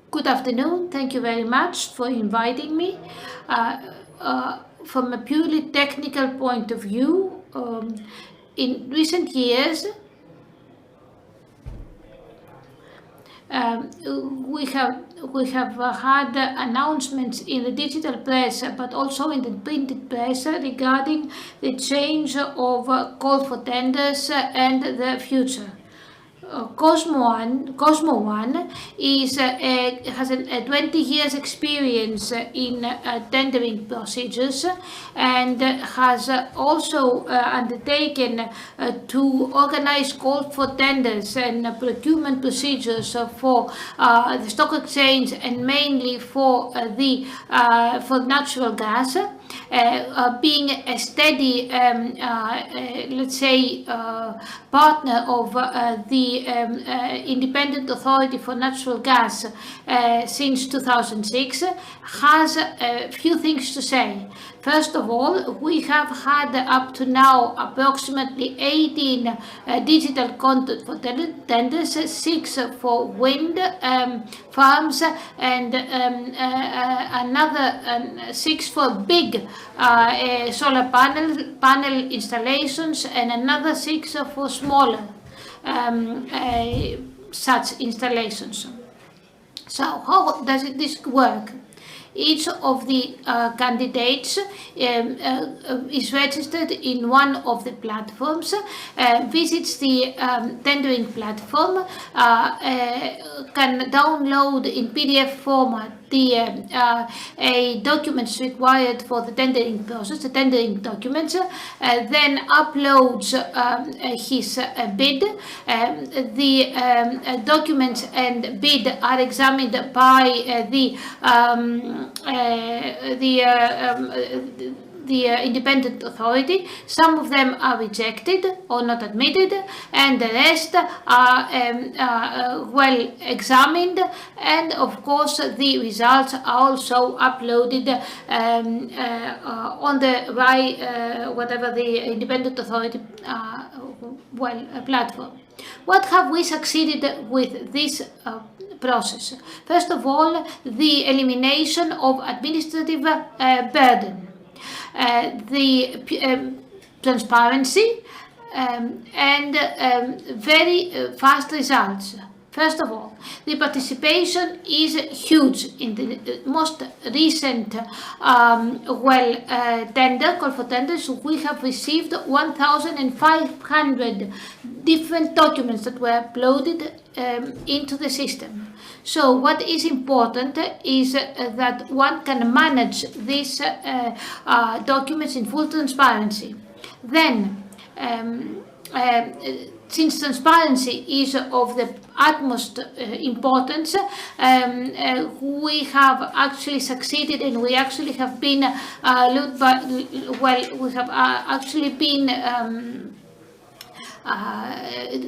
Good afternoon. Thank you very much for inviting me. From a purely technical point of view, in recent years, we have had announcements in the digital press, but also in the printed press regarding the change of call for tenders and the future. cosmoONE has a 20 years experience in tendering procedures and has also undertaken to organize call for tenders and procurement procedures for the stock exchange and mainly for natural gas. Being a steady, let's say, partner of the Independent Authority for Natural Gas since 2006, has a few things to say. First of all, we have had up to now approximately 18 digital content for tenders, 6 for wind farms and another 6 for big solar panel installations and another 6 for smaller such installations. So how does this work? Each of the candidates is registered in one of the platforms, visits the tendering platform, can download in PDF format the documents required for the tendering process, the tendering documents, then uploads his bid. The documents and bid are examined by the independent authority. Some of them are rejected or not admitted, and the rest are well examined, and of course the results are also uploaded on the whatever the independent authority platform. What have we succeeded with this process? First of all, the elimination of administrative burden. The transparency and very fast results. First of all, the participation is huge. In the most recent tender, call for tenders, we have received 1,500 different documents that were uploaded into the system. So what is important is that one can manage these documents in full transparency. Then, since transparency is of the utmost importance, we have actually succeeded, and we actually have been we have actually been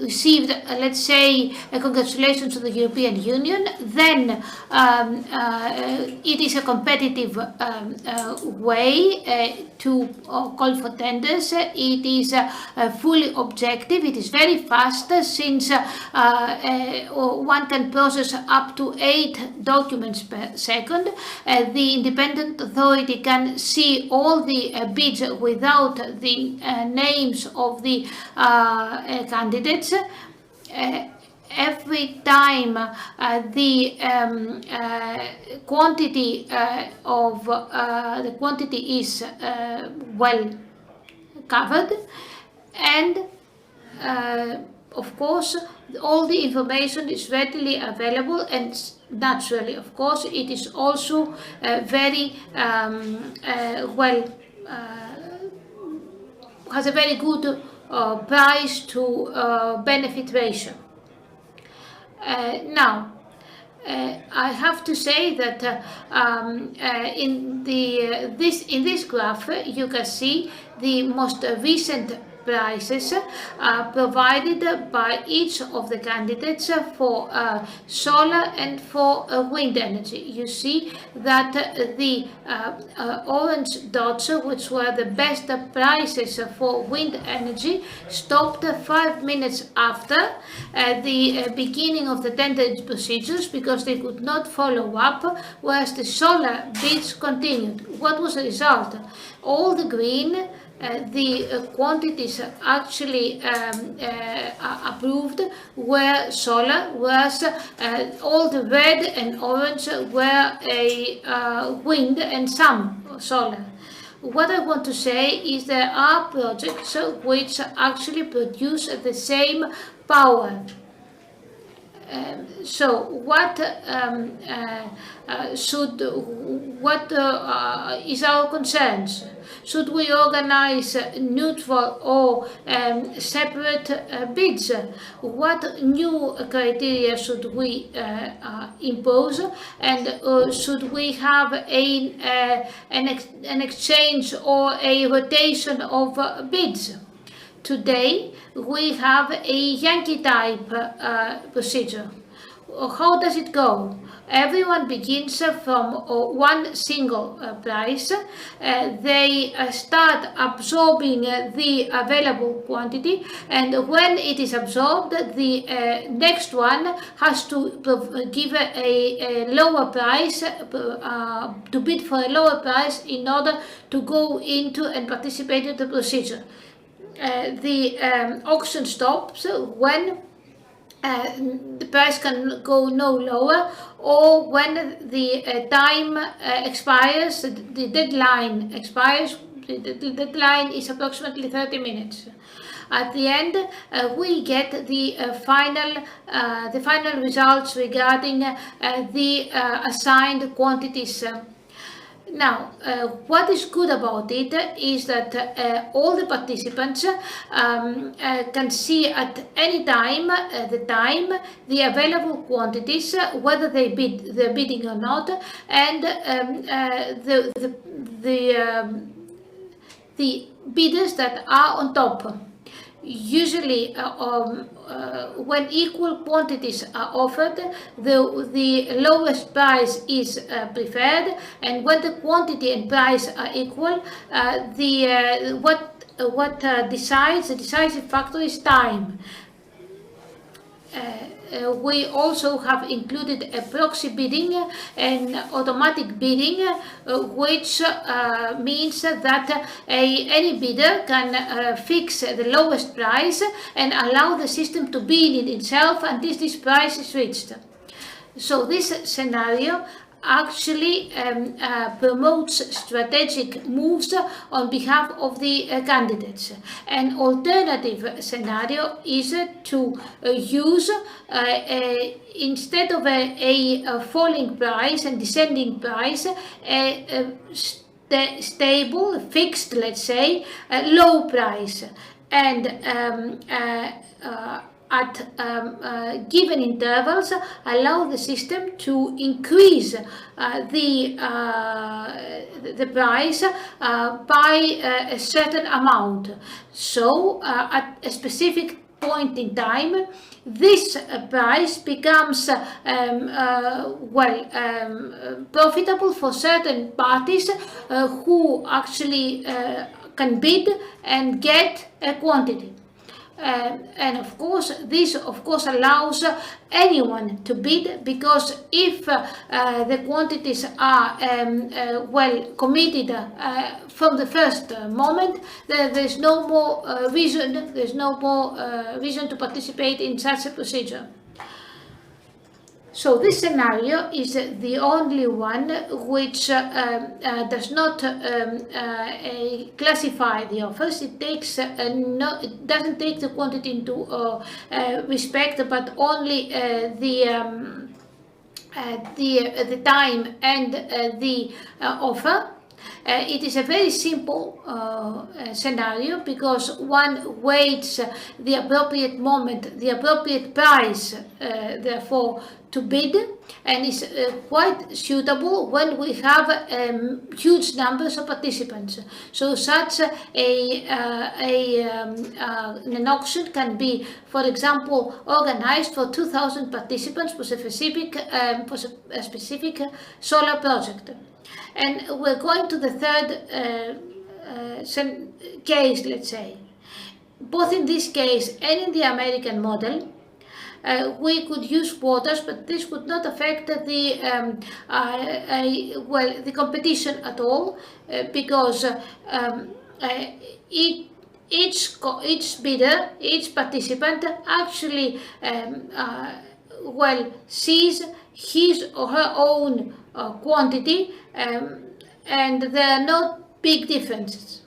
received, let's say, congratulations to the European Union. Then it is a competitive way to call for tenders. It is fully objective. It is very fast, since one can process up to 8 documents per second. The independent authority can see all the bids without the names of the candidates. Every time the quantity is well covered, and of course all the information is readily available, and naturally, of course, it is also very has a very good price to benefit ratio. Now, I have to say that in this graph you can see the most recent prices provided by each of the candidates for solar and for wind energy. You see that the orange dots, which were the best prices for wind energy, stopped 5 minutes after the beginning of the tendering procedures because they could not follow up, whereas the solar bids continued. What was the result? All the green, the quantities actually approved were solar, whereas all the red and orange were wind and some solar. What I want to say is there are projects which actually produce the same power. So what is our concerns? Should we organize neutral or separate bids? What new criteria should we impose? And should we have an exchange or a rotation of bids? Today, we have a Yankee type procedure. How does it go? Everyone begins from one single price. They start absorbing the available quantity, and when it is absorbed, the next one has to give a lower price, to bid for a lower price in order to go into and participate in the procedure. The auction stops when the price can go no lower, or when the time expires, the deadline expires. The deadline is approximately 30 minutes. At the end, we get the final results regarding the assigned quantities. Now, what is good about it is that all the participants can see at any time the available quantities, whether they're bidding or not, and the bidders that are on top. Usually, when equal quantities are offered, the lowest price is preferred, and when the quantity and price are equal, what decides the decisive factor is time. We also have included a proxy bidding and automatic bidding, which means that any bidder can fix the lowest price and allow the system to bid it itself until this price is reached. So this scenario actually promotes strategic moves on behalf of the candidates. An alternative scenario is to use, instead of a falling price and descending price, a stable, fixed, let's say, low price. And at given intervals, allow the system to increase the price by a certain amount. So at a specific point in time, this price becomes profitable for certain parties who actually can bid and get a quantity. And of course, this allows anyone to bid, because if the quantities are well committed from the first moment, there's no more reason to participate in such a procedure. So this scenario is the only one which does not classify the offers. It takes it doesn't take the quantity into respect, but only the time and the offer. It is a very simple scenario because one waits the appropriate moment, the appropriate price, therefore, to bid, and is quite suitable when we have huge numbers of participants. So such an auction can be, for example, organized for 2,000 participants for a specific solar project. And we're going to the third case, let's say. Both in this case and in the American model, we could use quotas, but this would not affect the competition at all, because each bidder, each participant actually sees his or her own quantity, and there are no big differences.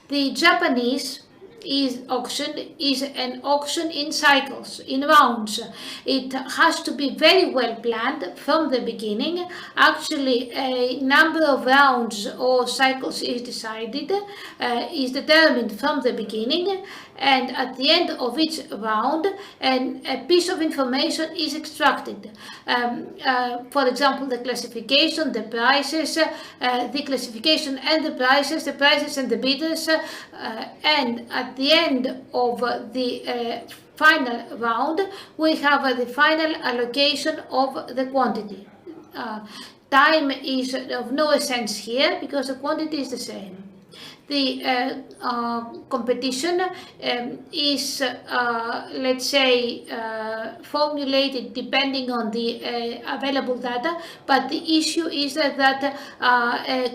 The Japanese auction is an auction in cycles, in rounds. It has to be very well planned from the beginning. Actually, a number of rounds or cycles is determined from the beginning, and at the end of each round, a piece of information is extracted. For example, the classification, the prices, the classification and the prices and the bidders, and at the end of the final round, we have the final allocation of the quantity. Time is of no essence here because the quantity is the same. The competition is, let's say, formulated depending on the available data, but the issue is that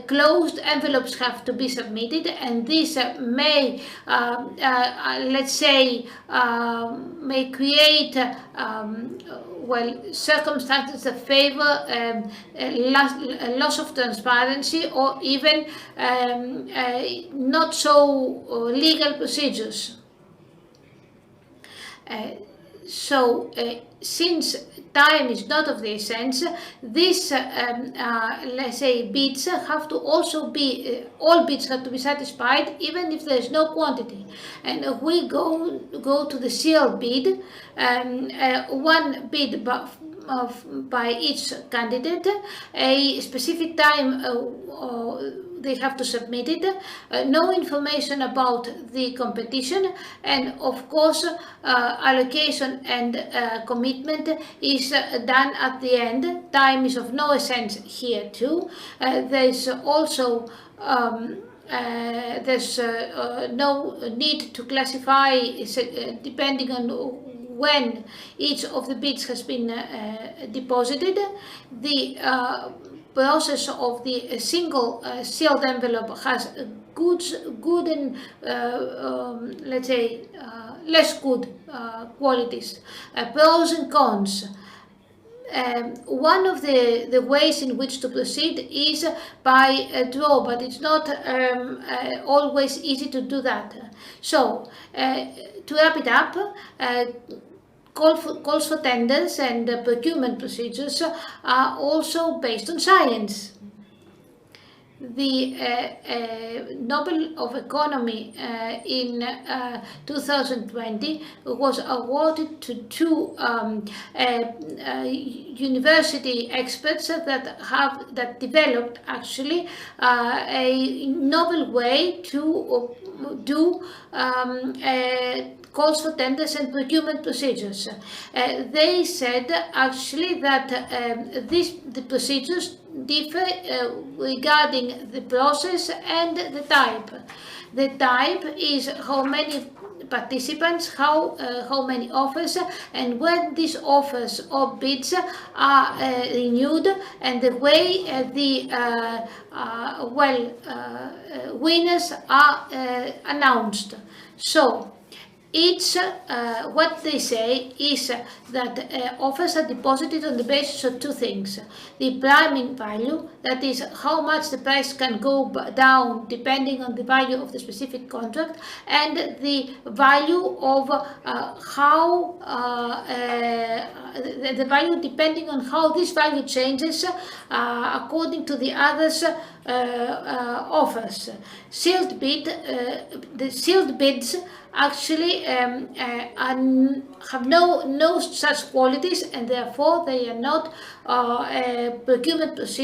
closed envelopes have to be submitted, and this may, let's say, may create circumstances that favor loss of transparency or even not so legal procedures. Since time is not of the essence, these, let's say, bids have to also be, all bids have to be satisfied, even if there is no quantity. And if we go to the sealed bid, one bid by each candidate, a specific time they have to submit it, no information about the competition, and of course allocation and commitment is done at the end. Time is of no essence here too. There's also there's no need to classify depending on when each of the bids has been deposited. The process of the single sealed envelope has good and let's say less good qualities, pros and cons. One of the ways in which to proceed is by a draw, but it's not always easy to do that. So to wrap it up, calls for tenders and procurement procedures are also based on science. The Nobel of Economy in 2020 was awarded to two university experts that developed actually a novel way to do calls for tenders and procurement procedures. They said actually that the procedures differ regarding the process and the type. The type is how many participants, how many offers, and when these offers or bids are renewed, and the way the winners are announced. So Each, what they say is that offers are deposited on the basis of two things. The priming value, that is how much the price can go down depending on the value of the specific contract, and the value of the value depending on how this value changes according to the others offers. Sealed bid, the sealed bids actually have no such qualities, and therefore they are not procurement procedure